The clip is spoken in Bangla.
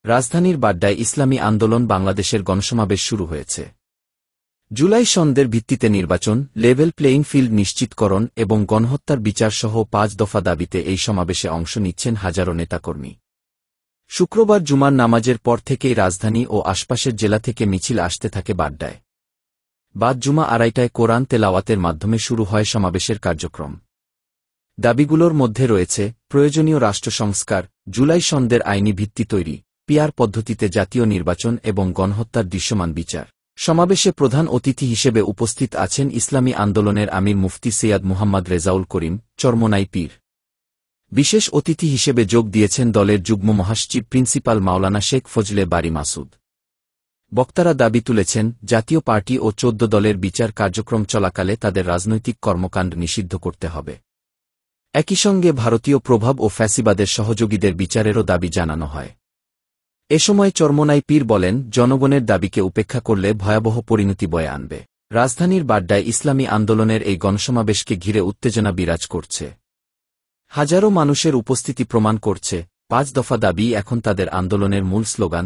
রাজধানীর বাড্ডায় ইসলামী আন্দোলন বাংলাদেশের গণসমাবেশ শুরু হয়েছে। জুলাই সনদের ভিত্তিতে নির্বাচন, লেভেল প্লেয়িং ফিল্ড নিশ্চিতকরণ এবং গণহত্যার বিচারসহ ৫ দফা দাবিতে এই সমাবেশে অংশ নিচ্ছেন হাজারো নেতাকর্মী। শুক্রবার জুমার নামাজের পর থেকেই রাজধানী ও আশপাশের জেলা থেকে মিছিল আসতে থাকে বাড্ডায়। বাদ জুমা ২:৩০টায় কোরআন তেলাওয়াতের মাধ্যমে শুরু হয় সমাবেশের কার্যক্রম। দাবিগুলোর মধ্যে রয়েছে প্রয়োজনীয় রাষ্ট্র সংস্কার, জুলাই সনদের আইনি ভিত্তি তৈরি, পিআর পদ্ধতিতে জাতীয় নির্বাচন এবং গণহত্যার দৃশ্যমান বিচার। সমাবেশে প্রধান অতিথি হিসেবে উপস্থিত আছেন ইসলামী আন্দোলনের আমির মুফতি সৈয়দ মুহাম্মদ রেজাউল করিম চরমোনাই পীর। বিশেষ অতিথি হিসেবে যোগ দিয়েছেন দলের যুগ্ম মহাসচিব প্রিন্সিপাল মাওলানা শেখ ফজলে বারী মাসুদ। বক্তারা দাবি তুলেছেন, জাতীয় পার্টি ও ১৪ দলের বিচার কার্যক্রম চলাকালে তাদের রাজনৈতিক কর্মকাণ্ড নিষিদ্ধ করতে হবে। একই সঙ্গে ভারতীয় প্রভাব ও ফ্যাসিবাদের সহযোগীদের বিচারেরও দাবি জানানো হয়। এ সময় চরমোনাই পীর বলেন, জনগণের দাবিকে উপেক্ষা করলে ভয়াবহ পরিণতি বয়ে আনবে। রাজধানীর বাড্ডায় ইসলামী আন্দোলনের এই গণসমাবেশকে ঘিরে উত্তেজনা বিরাজ করছে। হাজারো মানুষের উপস্থিতি প্রমাণ করছে, ৫ দফা দাবি এখন তাদের আন্দোলনের মূল স্লোগান।